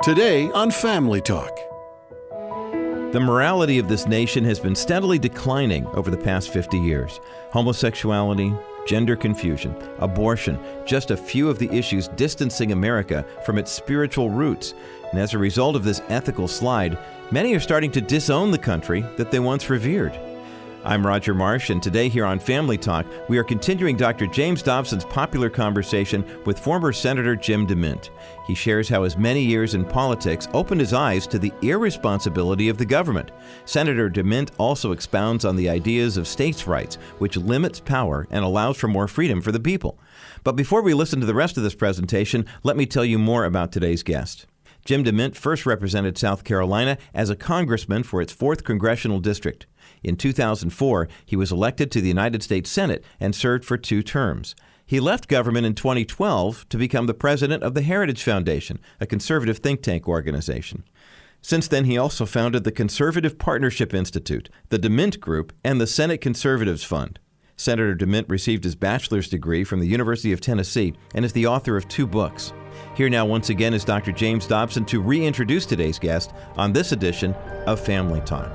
Today on Family Talk. The morality of this nation has been steadily declining over the past 50 years. Homosexuality, gender confusion, abortion, just a few of the issues distancing America from its spiritual roots. And as a result of this ethical slide, many are starting to disown the country that they once revered. I'm Roger Marsh, and today here on Family Talk, we are continuing Dr. James Dobson's popular conversation with former Senator Jim DeMint. He shares how his many years in politics opened his eyes to the irresponsibility of the government. Senator DeMint also expounds on the ideas of states' rights, which limits power and allows for more freedom for the people. But before we listen to the rest of this presentation, let me tell you more about today's guest. Jim DeMint first represented South Carolina as a congressman for its 4th Congressional District. In 2004, he was elected to the United States Senate and served for 2 terms. He left government in 2012 to become the president of the Heritage Foundation, a conservative think tank organization. Since then, he also founded the Conservative Partnership Institute, the DeMint Group, and the Senate Conservatives Fund. Senator DeMint received his bachelor's degree from the University of Tennessee and is the author of 2 books. Here now once again is Dr. James Dobson to reintroduce today's guest on this edition of Family Talk.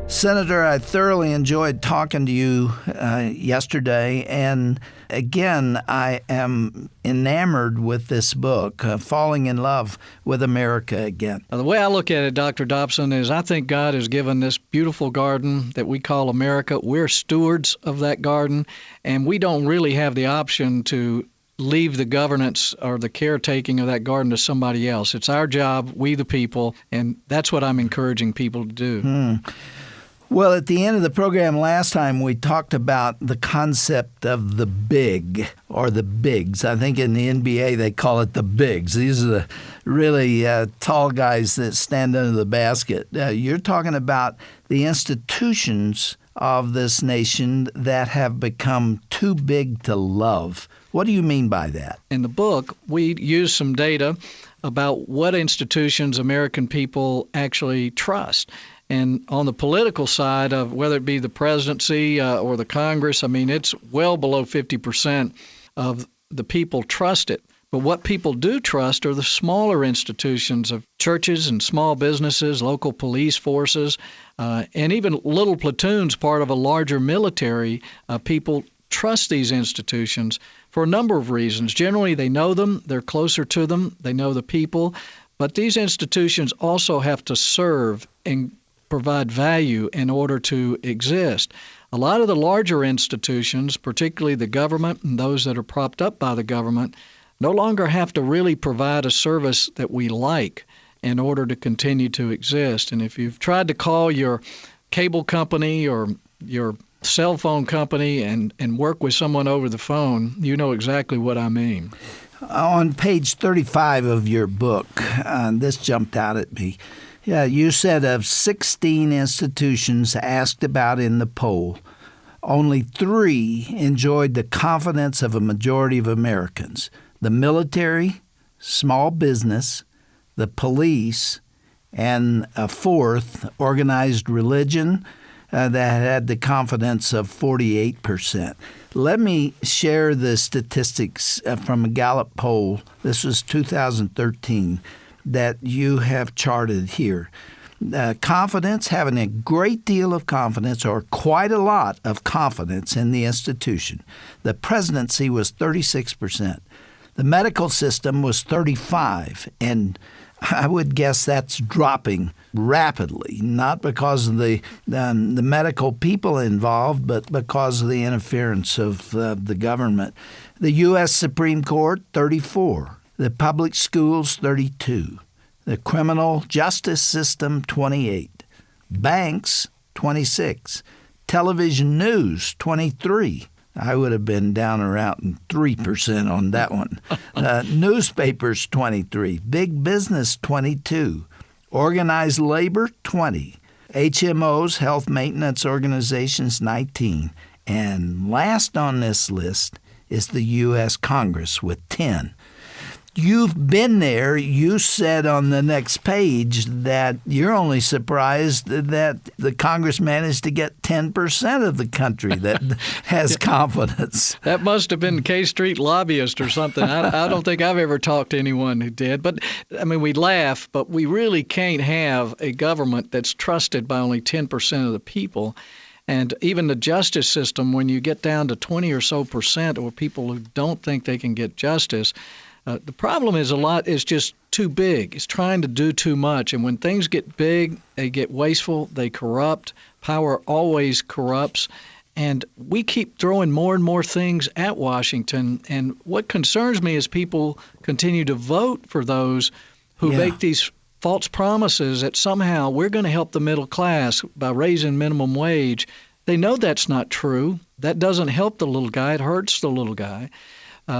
Senator, I thoroughly enjoyed talking to you yesterday, and again, I am enamored with this book, Falling in Love with America Again. The way I look at it, Dr. Dobson, is I think God has given this beautiful garden that we call America. We're stewards of that garden, and we don't really have the option to leave the governance or the caretaking of that garden to somebody else. It's our job, we the people, and that's what I'm encouraging people to do. Well, at the end of the program last time, we talked about the concept of the big or the bigs. I think in the NBA they call it the bigs. These are the really tall guys that stand under the basket. You're talking about the institutions of this nation that have become too big to love. What do you mean by that? In the book, we use some data about what institutions American people actually trust. And on the political side of whether it be the presidency or the Congress, I mean, it's well below 50% of the people trust it. But what people do trust are the smaller institutions of churches and small businesses, local police forces, and even little platoons, part of a larger military. People trust these institutions for a number of reasons. Generally, they know them, they're closer to them, they know the people. But these institutions also have to serve and provide value in order to exist. A lot of the larger institutions, particularly the government and those that are propped up by the government, no longer have to really provide a service that we like in order to continue to exist. And if you've tried to call your cable company or your cell phone company and work with someone over the phone, you know exactly what I mean. On page 35 of your book, this jumped out at me. Yeah, you said of 16 institutions asked about in the poll, only 3 enjoyed the confidence of a majority of Americans: the military, small business, the police, and a 4th, organized religion, that had the confidence of 48%. Let me share the statistics from a Gallup poll. This was 2013. That you have charted here. Confidence, having a great deal of confidence or quite a lot of confidence in the institution. The presidency was 36%. The medical system was 35%, and I would guess that's dropping rapidly, not because of the medical people involved, but because of the interference of the government. The U.S. Supreme Court, 34%. The public schools, 32%. The criminal justice system, 28%. Banks, 26%. Television news, 23%. I would have been down around 3% on that one. Newspapers, 23%. Big business, 22%. Organized labor, 20%. HMOs, health maintenance organizations, 19%. And last on this list is the U.S. Congress with 10%. You've been there. You said on the next page that you're only surprised that the Congress managed to get 10% of the country that has confidence. That must have been K Street lobbyist or something. I don't think I've ever talked to anyone who did. But, I mean, we laugh, but we really can't have a government that's trusted by only 10% of the people. And even the justice system, when you get down to 20 or so percent of people who don't think they can get justice, the problem is a lot is just too big. It's trying to do too much. And when things get big, they get wasteful, they corrupt. Power always corrupts. And we keep throwing more and more things at Washington. And what concerns me is people continue to vote for those who make these false promises that somehow we're going to help the middle class by raising minimum wage. They know that's not true. That doesn't help the little guy. It hurts the little guy.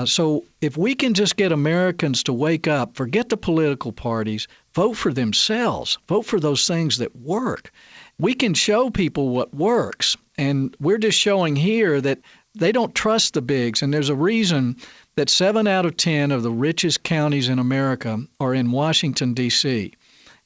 So if we can just get Americans to wake up, forget the political parties, vote for themselves, vote for those things that work, we can show people what works. And we're just showing here that they don't trust the bigs. And there's a reason that 7 out of 10 of the richest counties in America are in Washington, D.C.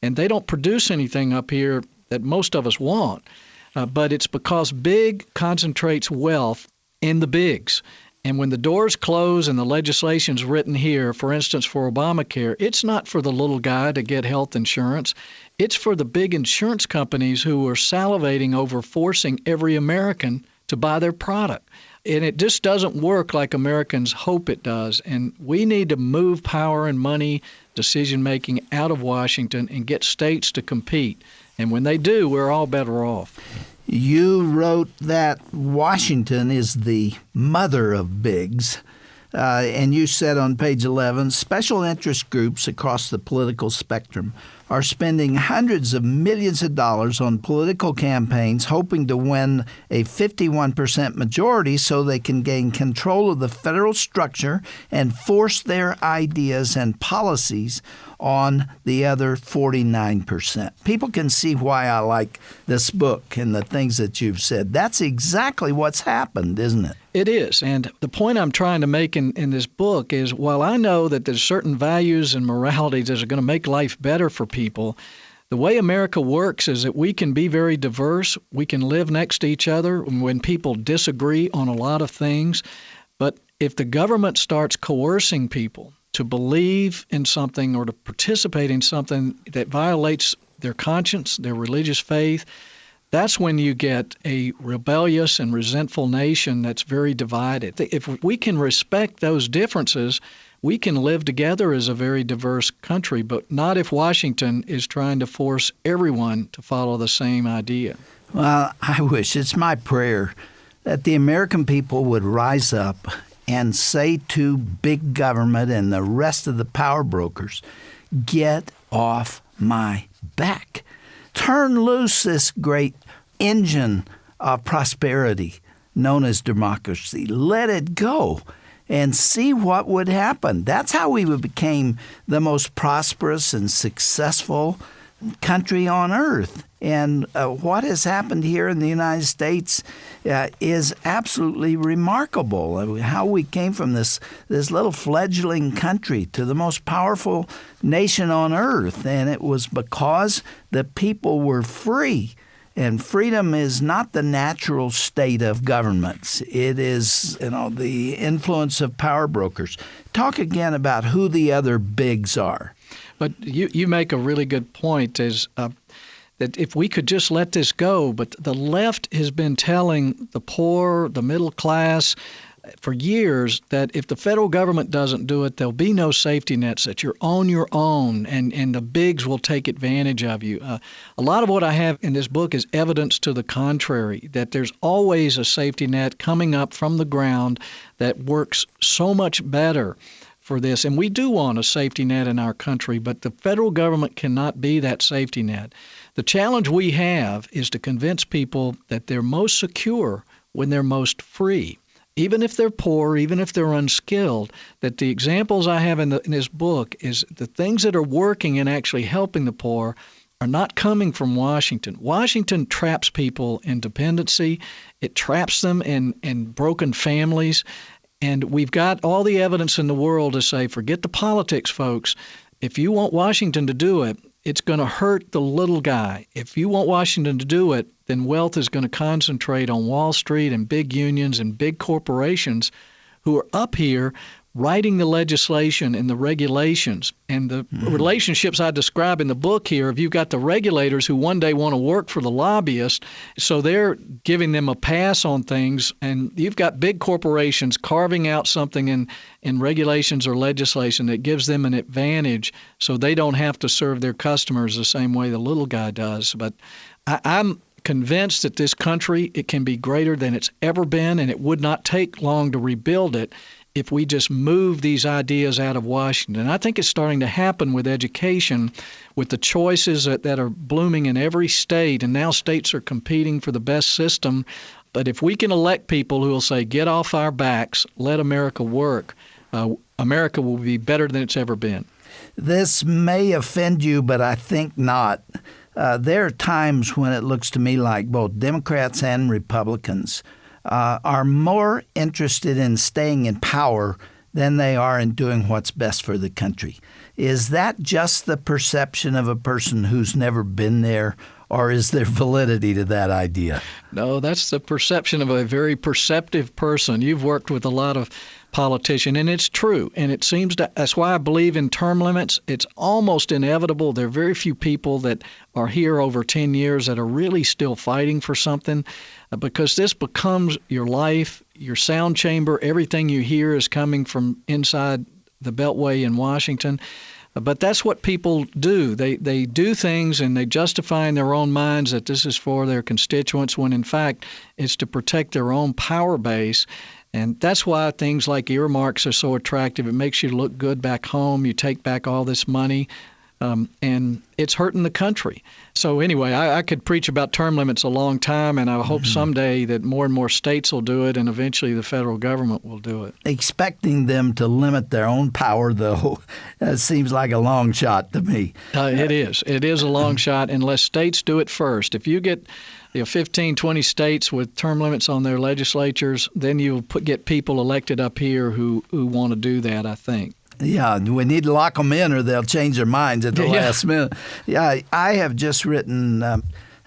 And they don't produce anything up here that most of us want. But it's because big concentrates wealth in the bigs. And when the doors close and the legislation's written here, for instance, for Obamacare, it's not for the little guy to get health insurance. It's for the big insurance companies who are salivating over forcing every American to buy their product. And it just doesn't work like Americans hope it does. And we need to move power and money decision-making out of Washington and get states to compete. And when they do, we're all better off. You wrote that Washington is the mother of bigs, and you said on page 11, special interest groups across the political spectrum are spending hundreds of millions of dollars on political campaigns hoping to win a 51% majority so they can gain control of the federal structure and force their ideas and policies on the other 49%. People can see why I like this book and the things that you've said. That's exactly what's happened, isn't it? It is. And the point I'm trying to make in this book is while I know that there's certain values and moralities that are going to make life better for people, the way America works is that we can be very diverse. We can live next to each other when people disagree on a lot of things. But if the government starts coercing people to believe in something or to participate in something that violates their conscience, their religious faith, that's when you get a rebellious and resentful nation that's very divided. If we can respect those differences, we can live together as a very diverse country, but not if Washington is trying to force everyone to follow the same idea. Well, I wish, it's my prayer, that the American people would rise up and say to big government and the rest of the power brokers, get off my back. Turn loose this great engine of prosperity known as democracy. Let it go and see what would happen. That's how we became the most prosperous and successful country on earth. And what has happened here in the United States is absolutely remarkable. I mean, how we came from this little fledgling country to the most powerful nation on earth. And it was because the people were free. And freedom is not the natural state of governments. It is, the influence of power brokers. Talk again about who the other bigs are. But you make a really good point, is that if we could just let this go, but the left has been telling the poor, the middle class, for years that if the federal government doesn't do it, there'll be no safety nets, that you're on your own, and the bigs will take advantage of you. A lot of what I have in this book is evidence to the contrary, that there's always a safety net coming up from the ground that works so much better for this. And we do want a safety net in our country, but the federal government cannot be that safety net. The challenge we have is to convince people that they're most secure when they're most free. Even if they're poor, even if they're unskilled, that the examples I have in this book is the things that are working and actually helping the poor are not coming from Washington. Washington traps people in dependency. It traps them in broken families. And we've got all the evidence in the world to say, forget the politics, folks. If you want Washington to do it, it's going to hurt the little guy. If you want Washington to do it, then wealth is going to concentrate on Wall Street and big unions and big corporations who are up here writing the legislation and the regulations and the relationships I describe in the book here. If you've got the regulators who one day want to work for the lobbyists, so they're giving them a pass on things, and you've got big corporations carving out something in regulations or legislation that gives them an advantage so they don't have to serve their customers the same way the little guy does. But I'm convinced that this country, it can be greater than it's ever been, and it would not take long to rebuild it if we just move these ideas out of Washington. I think it's starting to happen with education, with the choices that are blooming in every state, and now states are competing for the best system. But if we can elect people who will say, get off our backs, let America work, America will be better than it's ever been. This may offend you, but I think not. There are times when it looks to me like both Democrats and Republicans are more interested in staying in power than they are in doing what's best for the country. Is that just the perception of a person who's never been there, or is there validity to that idea? No, that's the perception of a very perceptive person. You've worked with a lot of politicians, and it's true. And it seems that's why I believe in term limits. It's almost inevitable. There are very few people that are here over 10 years that are really still fighting for something, because this becomes your life, your sound chamber. Everything you hear is coming from inside the Beltway in Washington. But that's what people do. They do things and they justify in their own minds that this is for their constituents, when in fact it's to protect their own power base. And that's why things like earmarks are so attractive. It makes you look good back home. You take back all this money, and it's hurting the country. So anyway, I could preach about term limits a long time, and I hope someday that more and more states will do it, and eventually the federal government will do it. Expecting them to limit their own power, though, seems like a long shot to me. It is. It is a long shot unless states do it first. If you get 15, 20 states with term limits on their legislatures, then you'll get people elected up here who want to do that, I think. Yeah, we need to lock them in or they'll change their minds at the last minute. Yeah, I have just written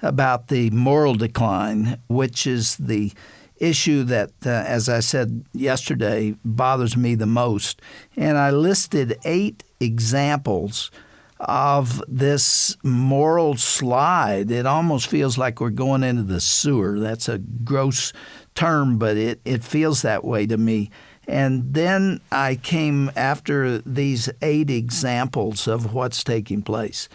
about the moral decline, which is the issue that, as I said yesterday, bothers me the most. And I listed 8 examples of this moral slide. It almost feels like we're going into the sewer. That's a gross term, but it feels that way to me. And then I came after these 8 examples of what's taking place.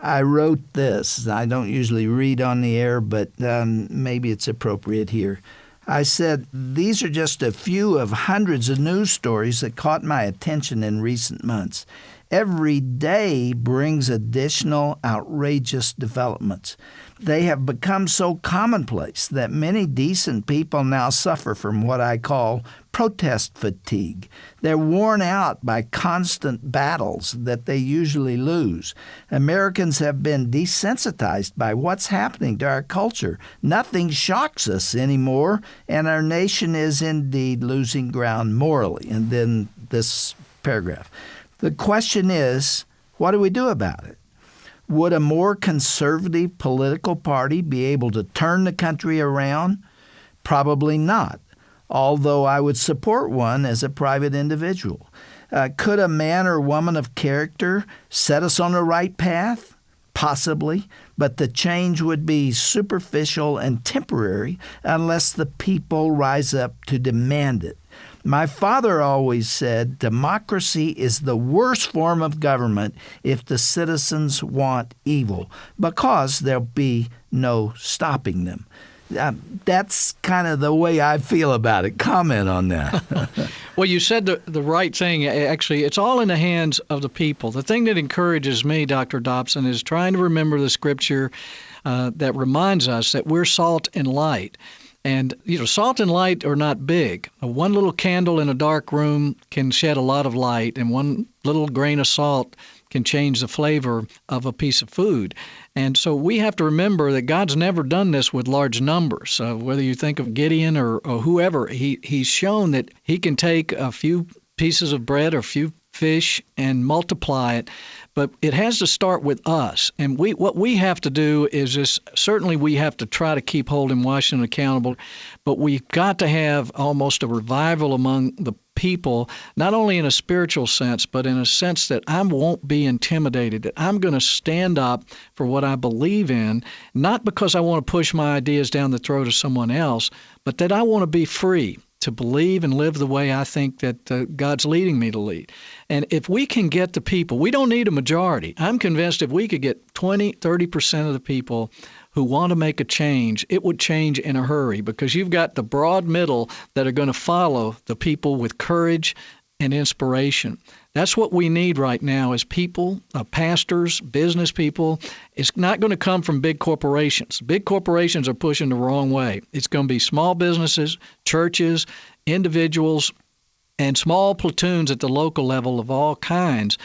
I wrote this. I don't usually read on the air, but maybe it's appropriate here. I said, these are just a few of hundreds of news stories that caught my attention in recent months. Every day brings additional outrageous developments. They have become so commonplace that many decent people now suffer from what I call protest fatigue. They're worn out by constant battles that they usually lose. Americans have been desensitized by what's happening to our culture. Nothing shocks us anymore, and our nation is indeed losing ground morally. And then this paragraph. The question is, what do we do about it? Would a more conservative political party be able to turn the country around? Probably not, although I would support one as a private individual. Could a man or woman of character set us on the right path? Possibly, but the change would be superficial and temporary unless the people rise up to demand it. My father always said democracy is the worst form of government if the citizens want evil, because there'll be no stopping them. That's kind of the way I feel about it. Comment on that. Well, you said the right thing. Actually, it's all in the hands of the people. The thing that encourages me, Dr. Dobson, is trying to remember the scripture that reminds us that we're salt and light. And, salt and light are not big. One little candle in a dark room can shed a lot of light, and one little grain of salt can change the flavor of a piece of food. And so we have to remember that God's never done this with large numbers. Whether you think of Gideon or whoever, he's shown that he can take a few pieces of bread or a few fish and multiply it. But it has to start with us. And what we have to do is just, certainly we have to try to keep holding Washington accountable, but we've got to have almost a revival among the people, not only in a spiritual sense, but in a sense that I won't be intimidated, that I'm going to stand up for what I believe in, not because I want to push my ideas down the throat of someone else, but that I want to be free to believe and live the way I think that God's leading me to lead. And if we can get the people, we don't need a majority. I'm convinced if we could get 20, 30% of the people who want to make a change, it would change in a hurry, because you've got the broad middle that are going to follow the people with courage and inspiration. That's what we need right now as people, pastors, business people. It's not going to come from big corporations. Big corporations are pushing the wrong way. It's going to be small businesses, churches, individuals, and small platoons at the local level of all kinds.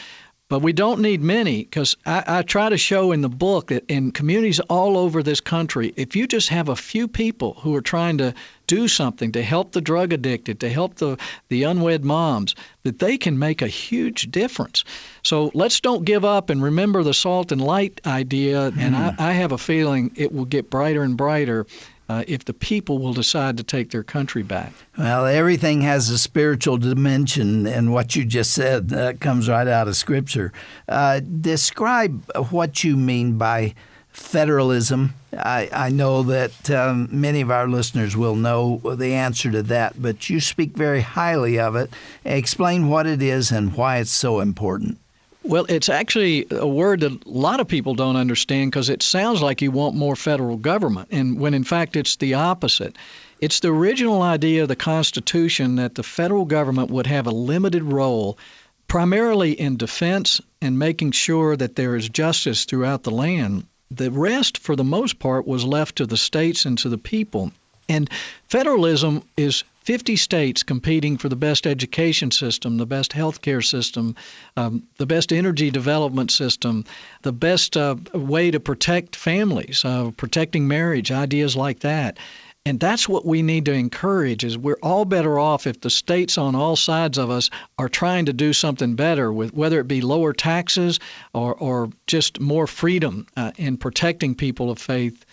But we don't need many, because I try to show in the book that in communities all over this country, if you just have a few people who are trying to do something to help the drug addicted, to help the unwed moms, that they can make a huge difference. So let's don't give up and remember the salt and light idea, and I have a feeling it will get brighter and brighter if the people will decide to take their country back. Well, everything has a spiritual dimension, and what you just said comes right out of Scripture. Describe what you mean by federalism. I know that many of our listeners will know the answer to that, but you speak very highly of it. Explain what it is and why it's so important. Well, it's actually a word that a lot of people don't understand, because it sounds like you want more federal government, and when in fact it's the opposite. It's the original idea of the Constitution that the federal government would have a limited role, primarily in defense and making sure that there is justice throughout the land. The rest, for the most part, was left to the states and to the people. And federalism is 50 states competing for the best education system, the best health care system, the best energy development system, the best way to protect families, protecting marriage, ideas like that. And that's what we need to encourage, is we're all better off if the states on all sides of us are trying to do something better, with whether it be lower taxes or just more freedom in protecting people of faith.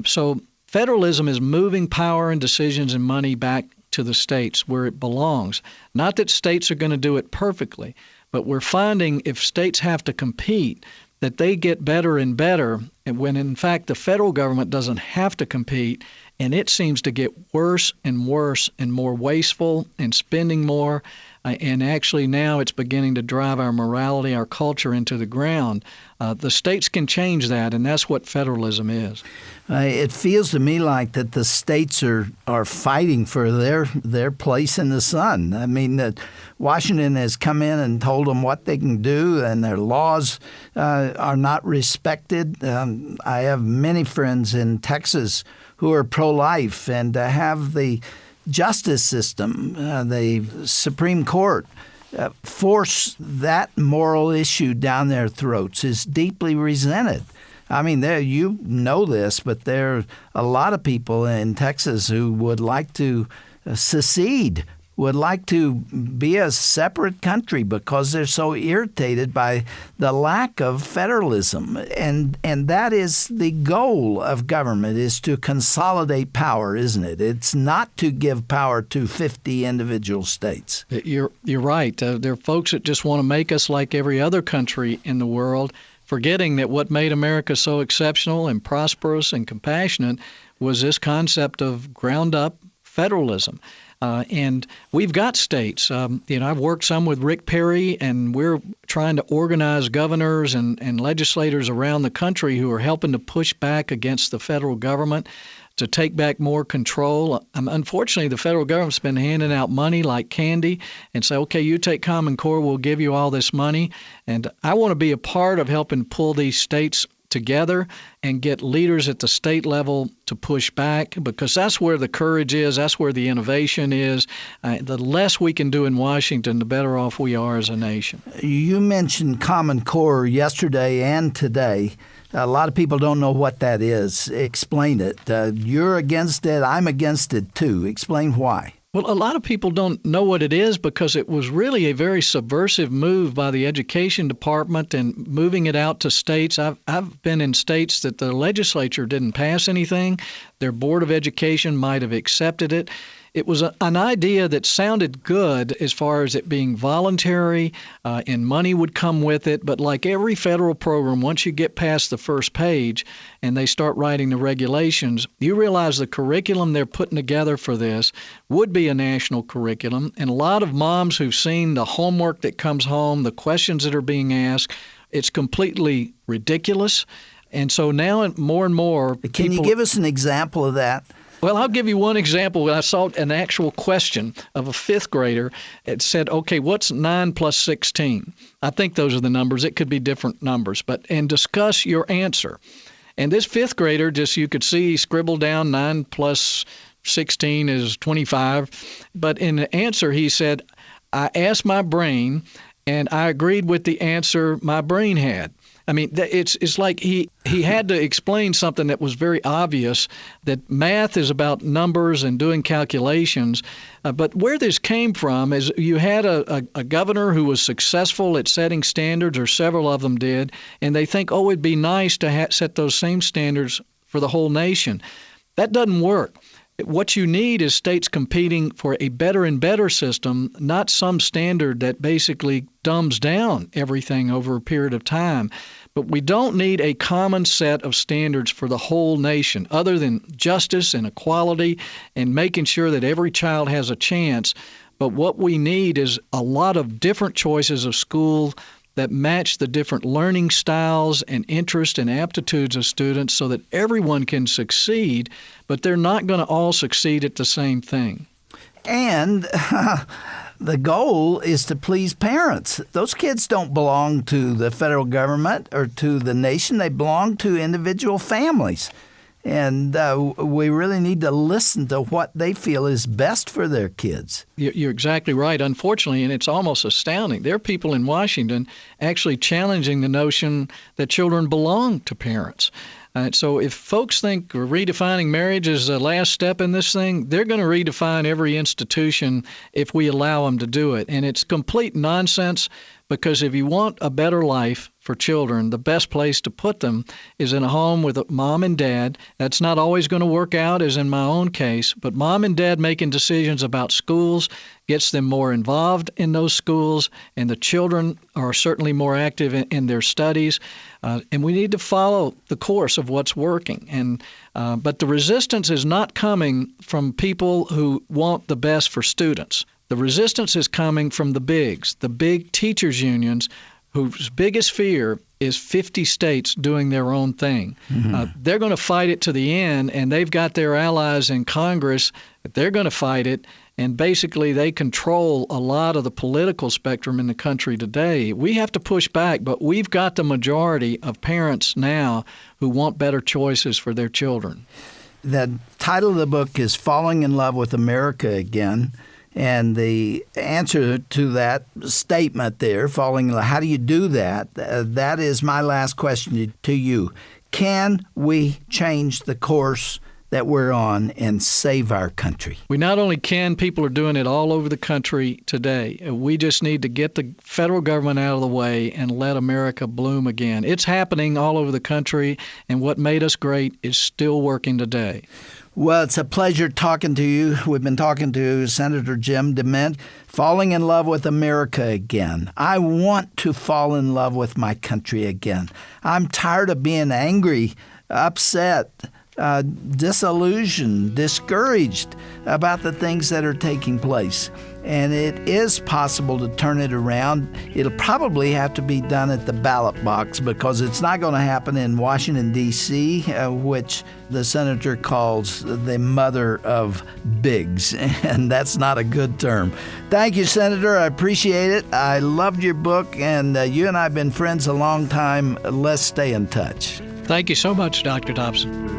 So federalism is moving power and decisions and money back to the states where it belongs. Not that states are going to do it perfectly, but we're finding if states have to compete, that they get better and better, and when in fact the federal government doesn't have to compete, and it seems to get worse and worse and more wasteful and spending more, and actually now it's beginning to drive our morality, our culture into the ground. The states can change that, and that's what federalism is. It feels to me like that the states are fighting for their place in the sun. I mean, that Washington has come in and told them what they can do, and their laws are not respected. I have many friends in Texas who are pro-life, and to have the justice system, the Supreme Court, force that moral issue down their throats is deeply resented. I mean, you know this, but there are a lot of people in Texas who would like to secede, would like to be a separate country because they're so irritated by the lack of federalism. And that is the goal of government, is to consolidate power, isn't it? It's not to give power to 50 individual states. You're right. There are folks that just want to make us like every other country in the world, forgetting that what made America so exceptional and prosperous and compassionate was this concept of ground-up federalism. And we've got states. I've worked some with Rick Perry, and we're trying to organize governors and legislators around the country who are helping to push back against the federal government to take back more control. Unfortunately, the federal government's been handing out money like candy and say, okay, you take Common Core, we'll give you all this money. And I want to be a part of helping pull these states together and get leaders at the state level to push back, because that's where the courage is, that's where the innovation is. The less we can do in Washington, the better off we are as a nation. You mentioned Common Core yesterday and today. A lot of people don't know what that is. Explain it. You're against it. I'm against it, too. Explain why. Well, a lot of people don't know what it is because it was really a very subversive move by the Education Department and moving it out to states. I've been in states that the legislature didn't pass anything. Their Board of Education might have accepted it. It was an idea that sounded good as far as it being voluntary and money would come with it. But like every federal program, once you get past the first page and they start writing the regulations, you realize the curriculum they're putting together for this would be a national curriculum. And a lot of moms who've seen the homework that comes home, the questions that are being asked, it's completely ridiculous. And so now more and more people... Can you give us an example of that? Well, I'll give you one example. I saw an actual question of a fifth grader. It said, okay, what's 9 plus 16? I think those are the numbers. It could be different numbers, and discuss your answer. And this fifth grader, just you could see, he scribbled down 9 plus 16 is 25. But in the answer, he said, I asked my brain, and I agreed with the answer my brain had. I mean, it's like he had to explain something that was very obvious, that math is about numbers and doing calculations. But where this came from is you had a governor who was successful at setting standards, or several of them did, and they think, oh, it'd be nice to set those same standards for the whole nation. That doesn't work. What you need is states competing for a better and better system, not some standard that basically dumbs down everything over a period of time. But we don't need a common set of standards for the whole nation, other than justice and equality and making sure that every child has a chance. But what we need is a lot of different choices of school that match the different learning styles and interests and aptitudes of students so that everyone can succeed, but they're not going to all succeed at the same thing. And the goal is to please parents. Those kids don't belong to the federal government or to the nation. They belong to individual families. And we really need to listen to what they feel is best for their kids. You're exactly right, unfortunately, and it's almost astounding. There are people in Washington actually challenging the notion that children belong to parents. So if folks think redefining marriage is the last step in this thing, they're going to redefine every institution if we allow them to do it. And it's complete nonsense, because if you want a better life for children, the best place to put them is in a home with a mom and dad. That's not always going to work out, as in my own case, but mom and dad making decisions about schools gets them more involved in those schools, and the children are certainly more active in their studies. And we need to follow the course of what's working. But the resistance is not coming from people who want the best for students. The resistance is coming from the big teachers unions, whose biggest fear is 50 states doing their own thing. Mm-hmm. They're going to fight it to the end, and they've got their allies in Congress. They're going to fight it, and basically they control a lot of the political spectrum in the country today. We have to push back, but we've got the majority of parents now who want better choices for their children. The title of the book is Falling in Love with America Again. And the answer to that statement there, how do you do that? That is my last question to you. Can we change the course that we're on and save our country? We not only can, people are doing it all over the country today. We just need to get the federal government out of the way and let America bloom again. It's happening all over the country, and what made us great is still working today. Well, it's a pleasure talking to you. We've been talking to Senator Jim DeMint, Falling in Love with America Again. I want to fall in love with my country again. I'm tired of being angry, upset, disillusioned, discouraged about the things that are taking place. And it is possible to turn it around. It'll probably have to be done at the ballot box, because it's not going to happen in Washington, D.C., which the senator calls the mother of bigs, and that's not a good term. Thank you, Senator. I appreciate it. I loved your book, and you and I have been friends a long time. Let's stay in touch. Thank you so much, Dr. Dobson.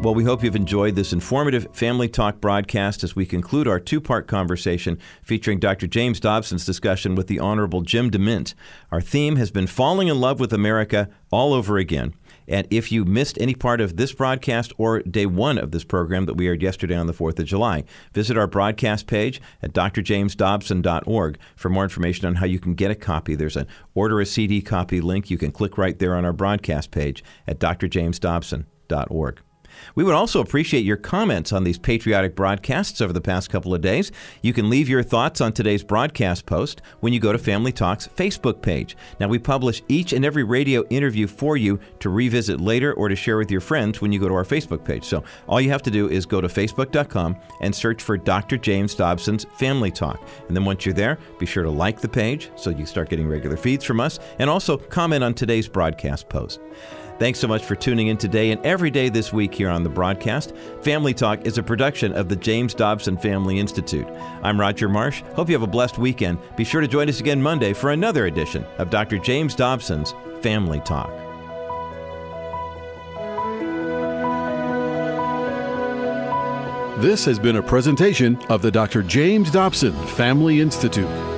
Well, we hope you've enjoyed this informative Family Talk broadcast as we conclude our two-part conversation featuring Dr. James Dobson's discussion with the Honorable Jim DeMint. Our theme has been falling in love with America all over again. And if you missed any part of this broadcast or day one of this program that we aired yesterday on the 4th of July, visit our broadcast page at drjamesdobson.org for more information on how you can get a copy. There's an order a CD copy link. You can click right there on our broadcast page at drjamesdobson.org. We would also appreciate your comments on these patriotic broadcasts over the past couple of days. You can leave your thoughts on today's broadcast post when you go to Family Talk's Facebook page. Now, we publish each and every radio interview for you to revisit later or to share with your friends when you go to our Facebook page. So all you have to do is go to facebook.com and search for Dr. James Dobson's Family Talk. And then once you're there, be sure to like the page so you start getting regular feeds from us, and also comment on today's broadcast post. Thanks so much for tuning in today and every day this week here on the broadcast. Family Talk is a production of the James Dobson Family Institute. I'm Roger Marsh. Hope you have a blessed weekend. Be sure to join us again Monday for another edition of Dr. James Dobson's Family Talk. This has been a presentation of the Dr. James Dobson Family Institute.